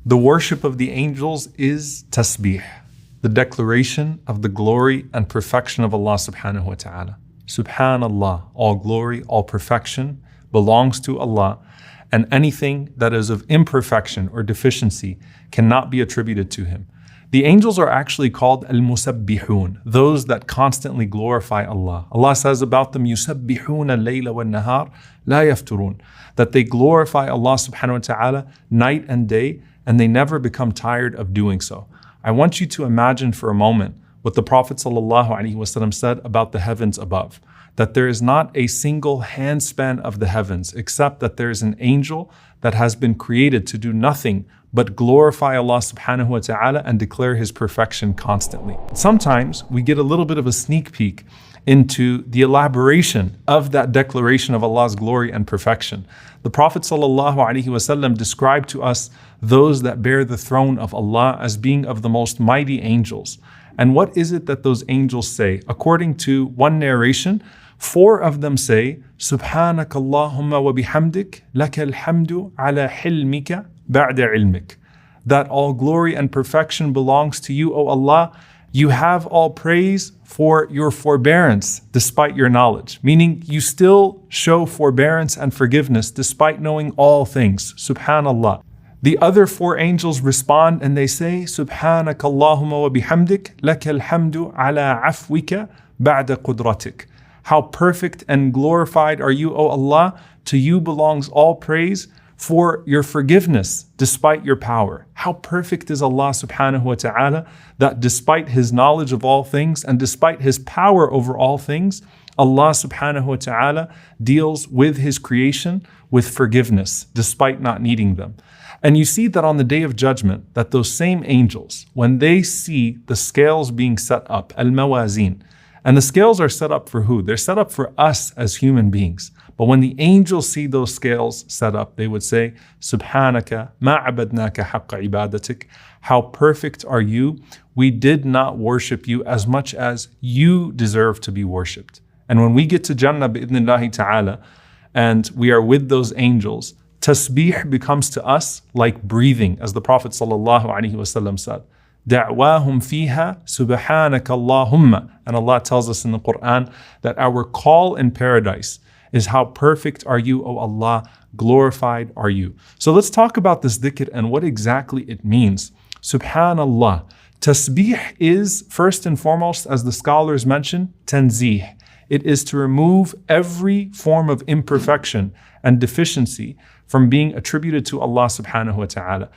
The worship of the angels is tasbeeh, the declaration of the glory and perfection of Allah subhanahu wa ta'ala. SubhanAllah, all glory, all perfection belongs to Allah, and anything that is of imperfection or deficiency cannot be attributed to Him. The angels are actually called al-musabbihun, those that constantly glorify Allah. Allah says about them, يُسَبِّحُونَ اللَّيْلَ وَالنَّهَارِ لَا يَفْتُرُونَ, that they glorify Allah subhanahu wa ta'ala night and day, and they never become tired of doing so. I want you to imagine for a moment what the Prophet ﷺ said about the heavens above, that there is not a single handspan of the heavens except that there is an angel that has been created to do nothing but glorify Allah subhanahu wa ta'ala and declare His perfection constantly. Sometimes we get a little bit of a sneak peek into the elaboration of that declaration of Allah's glory and perfection. The Prophet ﷺ described to us those that bear the throne of Allah as being of the most mighty angels. And what is it that those angels say? According to one narration, 4 of them say, Subhanaka Allahumma wa bihamdik, laka alhamdu ala hilmika ba'da ilmik. That all glory and perfection belongs to you, O Allah. You have all praise for your forbearance despite your knowledge. Meaning you still show forbearance and forgiveness despite knowing all things. Subhanallah. The other 4 angels respond and they say, Subhanaka Allahumma wa bihamdik, laka alhamdu ala afwika ba'da qudratik. How perfect and glorified are you, O Allah. To you belongs all praise for your forgiveness despite your power. How perfect is Allah subhanahu wa ta'ala that despite His knowledge of all things and despite His power over all things, Allah subhanahu wa ta'ala deals with His creation with forgiveness despite not needing them. And you see that on the Day of Judgment, that those same angels, when they see the scales being set up, al-mawazin, and the scales are set up for who? They're set up for us as human beings. But when the angels see those scales set up, they would say, Subhanaka ma abadnaka haqqa ibadatik. How perfect are you? We did not worship you as much as you deserve to be worshipped. And when we get to Jannah bi'idhnillahi ta'ala, and we are with those angels, tasbeeh becomes to us like breathing, as the Prophet ﷺ said. دعواهم فيها سبحانك اللهم. And Allah tells us in the Quran that our call in paradise is how perfect are you, O Allah, glorified are you. So let's talk about this dhikr and what exactly it means. Subhanallah. Tasbeeh is, first and foremost, as the scholars mention, tanzih. It is to remove every form of imperfection and deficiency from being attributed to Allah subhanahu wa ta'ala.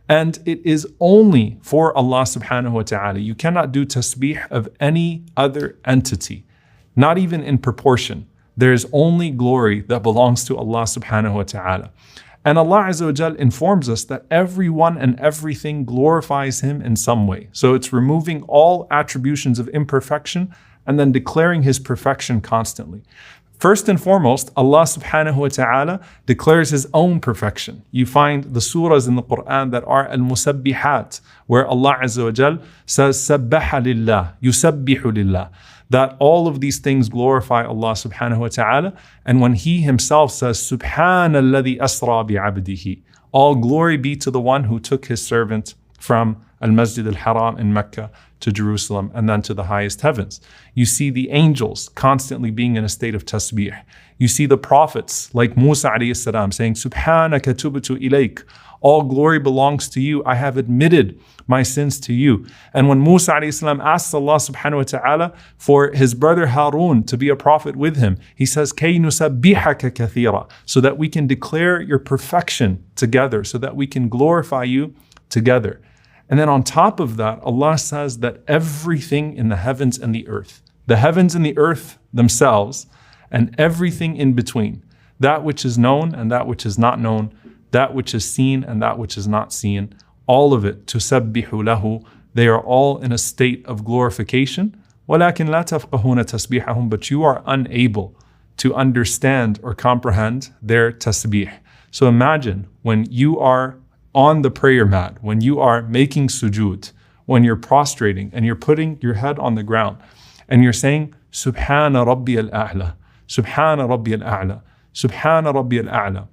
And it is only for Allah subhanahu wa ta'ala. You cannot do tasbeeh of any other entity, not even in proportion. There is only glory that belongs to Allah subhanahu wa ta'ala. And Allah Azza wa Jal informs us that everyone and everything glorifies Him in some way. So it's removing all attributions of imperfection and then declaring His perfection constantly. First and foremost, Allah subhanahu wa ta'ala declares His own perfection. You find the surahs in the Quran that are al-musabbihat, where Allah Azza wa Jal says, Sabbaha lillah, yusabbihu lillah, that all of these things glorify Allah subhanahu wa ta'ala. And when He Himself says, Subhanalladhi asra bi'abdihi, all glory be to the one who took His servant from Al-Masjid al-Haram in Mecca to Jerusalem and then to the highest heavens. You see the angels constantly being in a state of tasbih. You see the prophets like Musa alayhi salam saying, Subhanaka tubtu ilayk, all glory belongs to you. I have admitted my sins to you. And when Musa alayhi salam asks Allah subhanahu wa ta'ala for his brother Harun to be a prophet with him, he says, Kay nusabbihaka kathira, so that we can declare your perfection together, so that we can glorify you together. And then on top of that, Allah says that everything in the heavens and the earth themselves, and everything in between, that which is known and that which is not known, that which is seen and that which is not seen, all of it, tusabbihu lahu, they are all in a state of glorification. وَلَكِنْ لَا تَفْقَهُونَ تَسْبِيحَهُمْ, but you are unable to understand or comprehend their tasbih. So imagine when you are on the prayer mat, when you are making sujood, when you're prostrating and you're putting your head on the ground and you're saying, Subhana Rabbi al-A'la, Subhana Rabbi al-A'la, Subhana Rabbi al-A'la.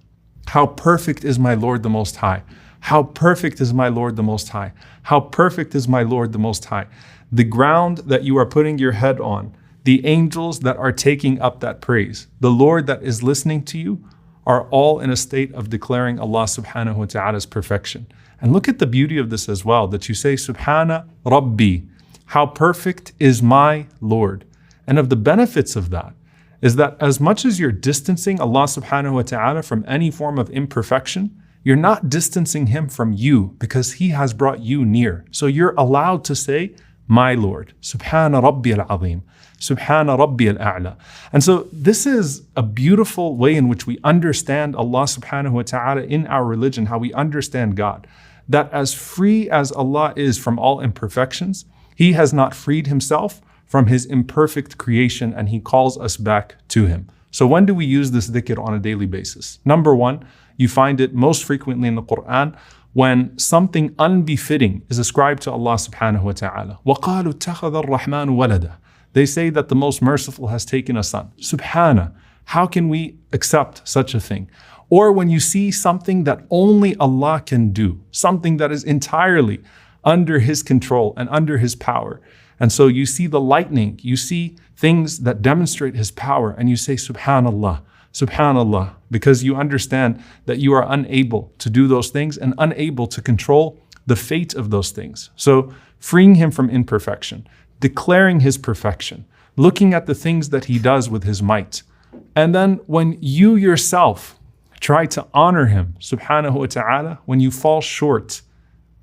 How perfect is my Lord the Most High. How perfect is my Lord the Most High. How perfect is my Lord the Most High. The ground that you are putting your head on, the angels that are taking up that praise, the Lord that is listening to you, are all in a state of declaring Allah subhanahu wa ta'ala's perfection. And look at the beauty of this as well, that you say, Subhana Rabbi, how perfect is my Lord. And of the benefits of that is that as much as you're distancing Allah subhanahu wa ta'ala from any form of imperfection, you're not distancing Him from you because He has brought you near. So you're allowed to say, my Lord, Subhana Rabbi al-Azim, Subhana Rabbi al-A'la. And so this is a beautiful way in which we understand Allah subhanahu wa ta'ala in our religion, how we understand God. That as free as Allah is from all imperfections, He has not freed Himself from His imperfect creation, and He calls us back to Him. So when do we use this dhikr on a daily basis? Number one, you find it most frequently in the Quran when something unbefitting is ascribed to Allah subhanahu wa ta'ala. وَقَالُوا اتَّخَذَ الرَّحْمَنُ وَلَدًا. They say that the Most Merciful has taken a son. Subhana, how can we accept such a thing? Or when you see something that only Allah can do, something that is entirely under His control and under His power. And so you see the lightning, you see things that demonstrate His power, and you say, Subhanallah, Subhanallah, because you understand that you are unable to do those things and unable to control the fate of those things. So freeing Him from imperfection, declaring His perfection, looking at the things that He does with His might. And then when you yourself try to honor Him, subhanahu wa ta'ala, when you fall short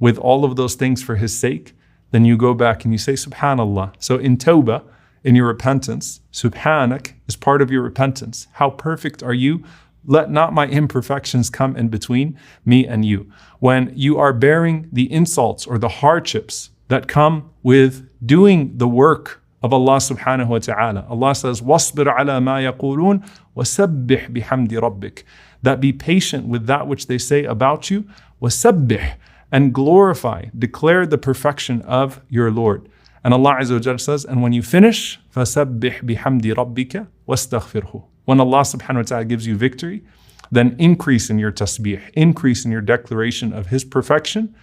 with all of those things for His sake, then you go back and you say, Subhanallah. So in Tawbah, in your repentance, Subhanak is part of your repentance. How perfect are you? Let not my imperfections come in between me and you. When you are bearing the insults or the hardships that come with doing the work of Allah subhanahu wa ta'ala. Allah says, وَاصْبِرْ عَلَى مَا يَقُولُونَ وَسَبِّحْ بِحَمْدِ رَبِّكَ. That be patient with that which they say about you. وَسَبِّحْ, and glorify, declare the perfection of your Lord. And Allah Azza wa Jalla says, and when you finish, فَسَبِّحْ بِحَمْدِ رَبِّكَ وَاسْتَغْفِرْهُ. When Allah subhanahu wa ta'ala gives you victory, then increase in your tasbeeh, increase in your declaration of His perfection,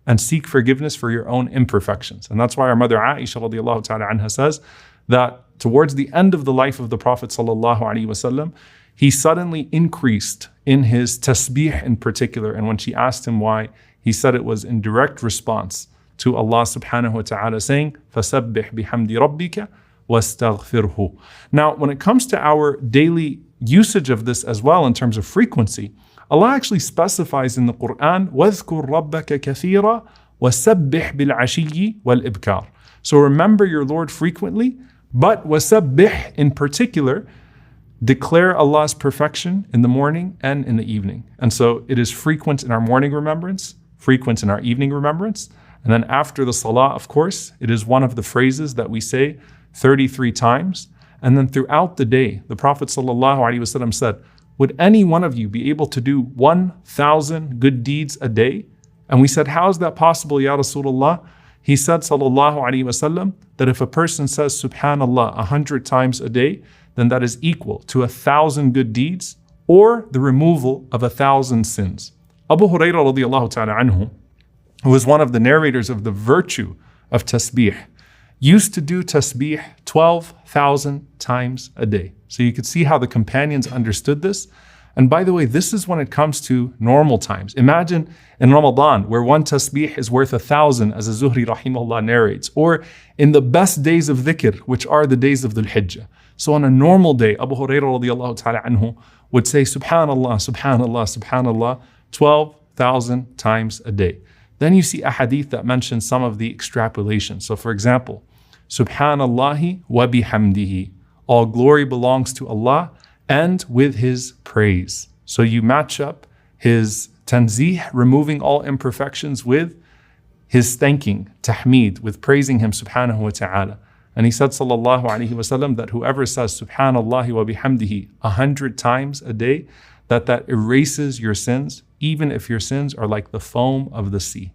and seek forgiveness for your own imperfections. And that's why our mother Aisha radiallahu ta'ala anha says that towards the end of the life of the Prophet sallallahu alaihi wasallam, he suddenly increased in his tasbeeh in particular. And when she asked him why, he said it was in direct response to Allah subhanahu wa ta'ala saying, فَسَبِّحْ بِحَمْدِ رَبِّكَ وَاسْتَغْفِرْهُ. Now, when it comes to our daily usage of this as well in terms of frequency, Allah actually specifies in the Quran, وَاذْكُرْ رَبَّكَ كَثِيرًا وَسَبِّحْ بِالْعَشِيِّ وَالْإِبْكَارِ. So remember your Lord frequently, but وَسَبِّحْ in particular, declare Allah's perfection in the morning and in the evening. And so it is frequent in our morning remembrance, frequent in our evening remembrance. And then after the salah, of course, it is one of the phrases that we say 33 times. And then throughout the day, the Prophet ﷺ said, would any one of you be able to do 1,000 good deeds a day? And we said, how is that possible, Ya Rasulullah? He said, sallallahu alaihi wasallam, that if a person says Subhanallah 100 times a day, then that is equal to 1,000 good deeds or the removal of 1,000 sins. Abu Hurairah radiallahu ta'ala anhu, who was one of the narrators of the virtue of tasbeeh, used to do tasbeeh 12,000 times a day. So you could see how the companions understood this. And by the way, this is when it comes to normal times. Imagine in Ramadan, where one tasbeeh is worth 1,000, as Az-Zuhri rahimahullah narrates, or in the best days of dhikr, which are the days of Dhul Hijjah. So on a normal day, Abu Hurairah radiallahu ta'ala anhu would say Subhanallah, Subhanallah, Subhanallah 12,000 times a day. Then you see a hadith that mentions some of the extrapolation. So for example, Subhanallahi wa bihamdihi. All glory belongs to Allah and with His praise. So you match up His tanzih, removing all imperfections, with His thanking, tahmeed, with praising Him subhanahu wa ta'ala. And He said sallallahu alaihi wasallam that whoever says Subhanallahi wa bihamdihi 100 times a day, that erases your sins, even if your sins are like the foam of the sea.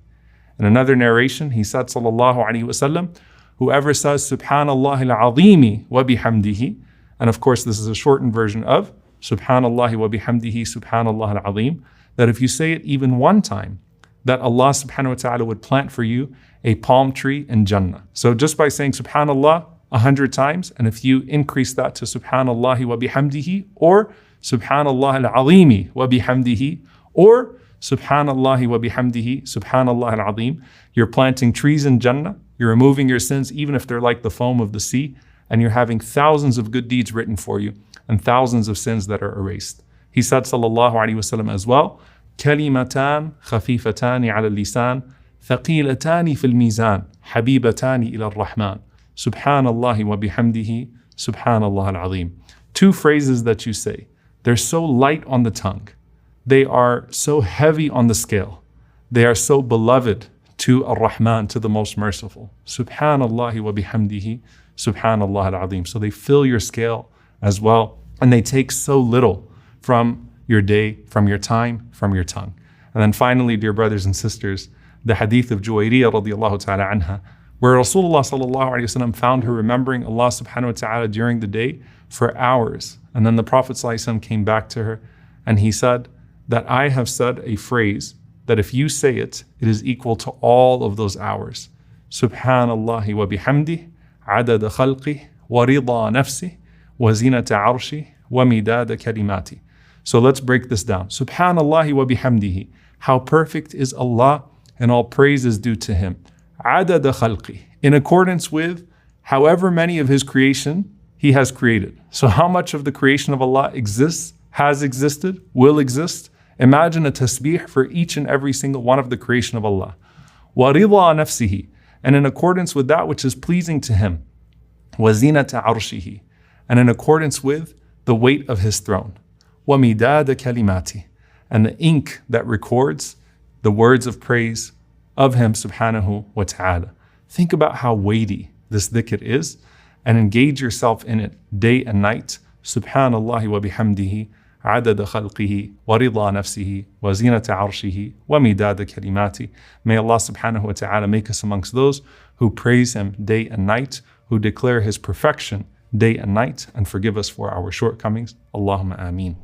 In another narration, He said sallallahu alaihi wasallam, whoever says Subhanallah al-azimi wa bihamdihi, and of course this is a shortened version of Subhanallah wa bihamdihi Subhanallah al-azim, that if you say it even one time, that Allah subhanahu wa ta'ala would plant for you a palm tree in Jannah. So just by saying SubhanAllah 100 times, and if you increase that to Subhanallahi wa bihamdihi, or Subhanallah al-Azimi wa bihamdihi, or Subhanallahi wa bihamdihi, Subhanallah al-Azim, you're planting trees in Jannah, you're removing your sins even if they're like the foam of the sea, and you're having thousands of good deeds written for you and thousands of sins that are erased. He said sallallahu alaihi wasallam as well, كلمتان خفيفتان على اللسان ثقيلتان في الميزان حبيبتان إلى الرحمن سبحان الله وبحمده سبحان الله العظيم. Two phrases that you say, they're so light on the tongue, they are so heavy on the scale, they are so beloved to Ar-Rahman, to the most merciful. Subhanallah wa bihamdihi, Subhanallah al-Azim. So they fill your scale as well, and they take so little from your day, from your time, from your tongue. And then finally, dear brothers and sisters, the hadith of Juwayriyah radiallahu ta'ala anha, where Rasulullah sallallahu alayhi wa sallam found her remembering Allah subhanahu wa ta'ala during the day for hours. And then the Prophet sallallahu alayhi wa sallam came back to her and he said that I have said a phrase that if you say it, it is equal to all of those hours. Subhanallah wa bihamdih, adada khalqih, wa rida nafsih, wa zinata arshih, wa midada kalimati. So let's break this down. Subhanallah wa bihamdihi. How perfect is Allah, and all praise is due to Him. Adada khalqih. In accordance with however many of His creation He has created. So how much of the creation of Allah exists, has existed, will exist? Imagine a tasbeeh for each and every single one of the creation of Allah. Wa rida nafsihi. And in accordance with that which is pleasing to Him. Wa zinata arshihi. And in accordance with the weight of His throne. Wa midada kalimati. And the ink that records the words of praise of Him subhanahu wa ta'ala. Think about how weighty this dhikr is and engage yourself in it day and night. Subhanallah wa bihamdihi, adada khalqihi, wa rida nafsihi, wa zinata arshihi, wa midada kalimati. May Allah subhanahu wa ta'ala make us amongst those who praise Him day and night, who declare His perfection day and night, and forgive us for our shortcomings. Allahumma ameen.